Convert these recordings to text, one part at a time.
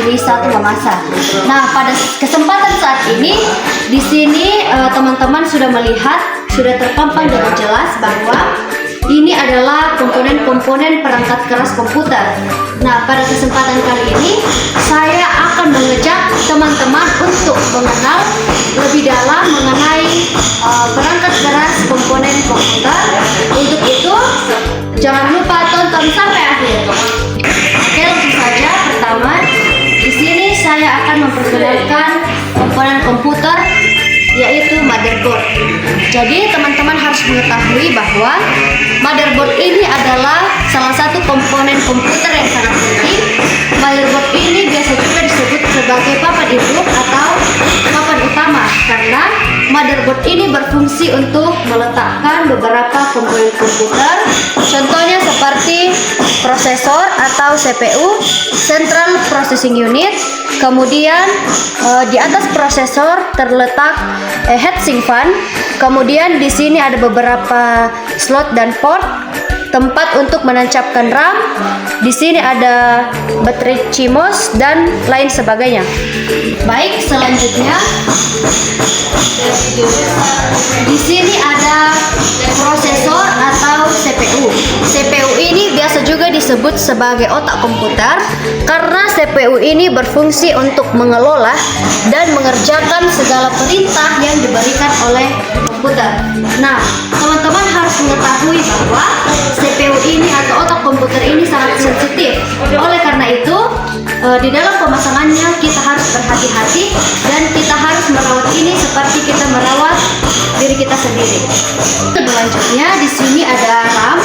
jenis satu memasang. Nah, pada kesempatan saat ini di sini teman-teman sudah melihat, sudah terpampang dengan jelas bahwa ini adalah komponen-komponen perangkat keras komputer. Nah, pada kesempatan kali ini saya akan mengajak teman-teman untuk mengenal lebih dalam mengenai perangkat keras komponen komputer. Untuk itu, jangan lupa tonton sampai akhir. Oke, langsung saja. Pertama, di sini saya akan memperkenalkan komponen komputer, yaitu motherboard. Jadi teman-teman harus mengetahui bahwa motherboard ini adalah salah satu komponen komputer yang sangat penting. Motherboard ini biasa juga disebut sebagai papan induk atau papan utama, karena motherboard ini berfungsi untuk meletakkan beberapa komponen komputer. Contohnya seperti prosesor atau CPU, Central Processing Unit. Kemudian di atas prosesor terletak heatsink fan. Kemudian di sini ada beberapa slot dan port, tempat untuk menancapkan RAM. Di sini ada baterai CMOS dan lain sebagainya. Baik, selanjutnya di sini ada prosesor atau CPU. CPU ini biasa juga disebut sebagai otak komputer karena CPU ini berfungsi untuk mengelola dan mengerjakan segala perintah yang diberikan oleh komputer. Nah, teman-teman harus mengetahui bahwa CPU ini atau otak komputer ini sangat sensitif. Oleh karena itu, di dalam pemasangannya kita harus berhati-hati dan kita harus merawat ini seperti kita merawat diri kita sendiri. Selanjutnya di sini ada RAM.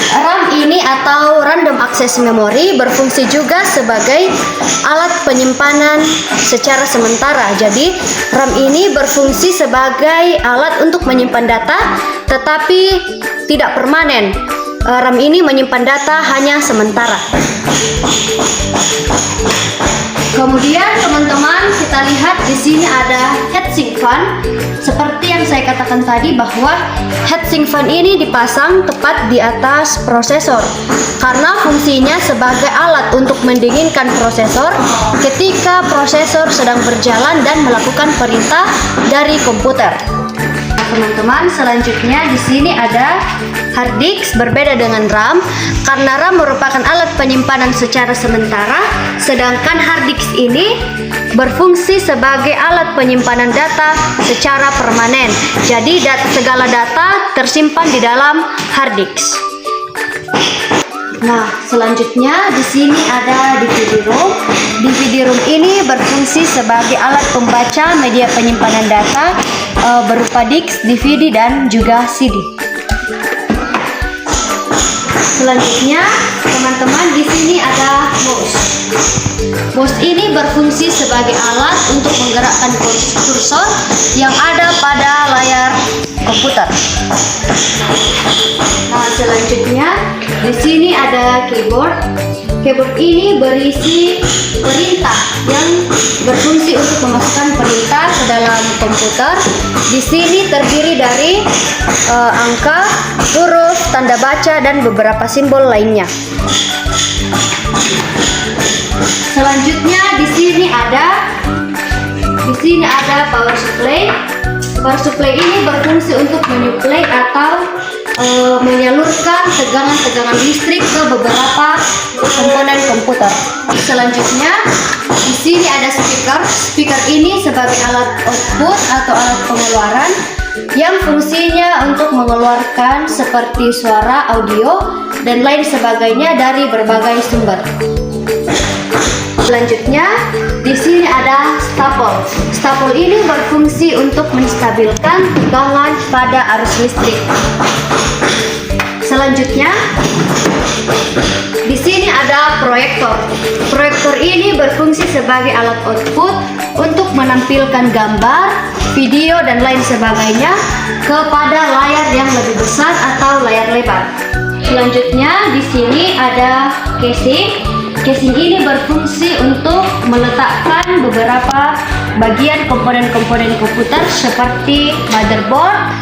RAM ini atau Random Access Memory berfungsi juga sebagai alat penyimpanan secara sementara. Jadi RAM ini berfungsi sebagai alat untuk menyimpan data tetapi tidak permanen. RAM ini menyimpan data hanya sementara. Kemudian teman-teman kita lihat di sini ada heatsink fan. Seperti yang saya katakan tadi bahwa heatsink fan ini dipasang tepat di atas prosesor karena fungsinya sebagai alat untuk mendinginkan prosesor ketika prosesor sedang berjalan dan melakukan perintah dari komputer. Teman-teman, selanjutnya di sini ada hard disk. Berbeda dengan RAM karena RAM merupakan alat penyimpanan secara sementara, sedangkan hard disk ini berfungsi sebagai alat penyimpanan data secara permanen. Jadi segala data tersimpan di dalam hard disk. Nah, selanjutnya di sini ada DVD-ROM. DVD-ROM ini berfungsi sebagai alat pembaca media penyimpanan data berupa disk, DVD dan juga CD. Selanjutnya, teman-teman, di sini ada mouse. Mouse ini berfungsi sebagai alat untuk menggerakkan kursor yang ada pada layar komputer. Nah, selanjutnya di sini ada keyboard. Keyboard ini berisi perintah yang berfungsi untuk memasukkan perintah ke dalam komputer. Di sini terdiri dari angka, huruf, tanda baca dan beberapa simbol lainnya. Selanjutnya di sini ada power supply. Power supply ini berfungsi untuk menyuplai atau menyalurkan tegangan listrik ke beberapa komponen komputer. Selanjutnya di sini ada speaker. Speaker ini sebagai alat output atau alat pengeluaran yang fungsinya untuk mengeluarkan seperti suara, audio dan lain sebagainya dari berbagai sumber. Selanjutnya di sini ada stapel. Stapel ini berfungsi untuk menstabilkan tegangan pada arus listrik. Selanjutnya di sini ada proyektor. Proyektor ini berfungsi sebagai alat output untuk menampilkan gambar, video dan lain sebagainya kepada layar yang lebih besar atau layar lebar. Selanjutnya di sini ada casing. Casing ini berfungsi untuk meletakkan beberapa bagian komponen-komponen komputer seperti motherboard,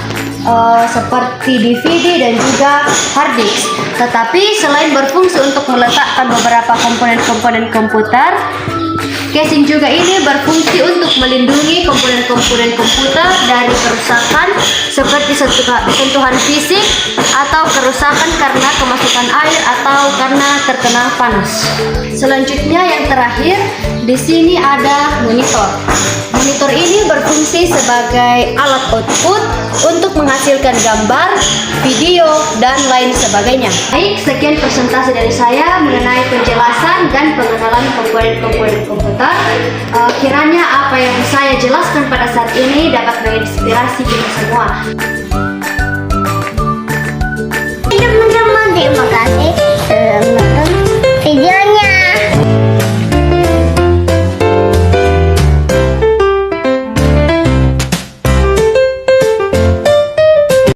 seperti DVD dan juga hard disk. Tetapi selain berfungsi untuk meletakkan beberapa komponen-komponen komputer, casing juga ini berfungsi untuk melindungi komponen-komponen komputer dari kerusakan seperti sentuhan fisik atau kerusakan karena kemasukan air atau karena terkena panas. Selanjutnya yang terakhir, di sini ada monitor. Monitor ini berfungsi sebagai alat output untuk menghasilkan gambar, video, dan lain sebagainya. Baik, sekian presentasi dari saya mengenai penjelasan dan pengenalan komponen-komponen komputer. Kiranya apa yang saya jelaskan pada saat ini dapat menginspirasi kita semua. Teman-teman, terima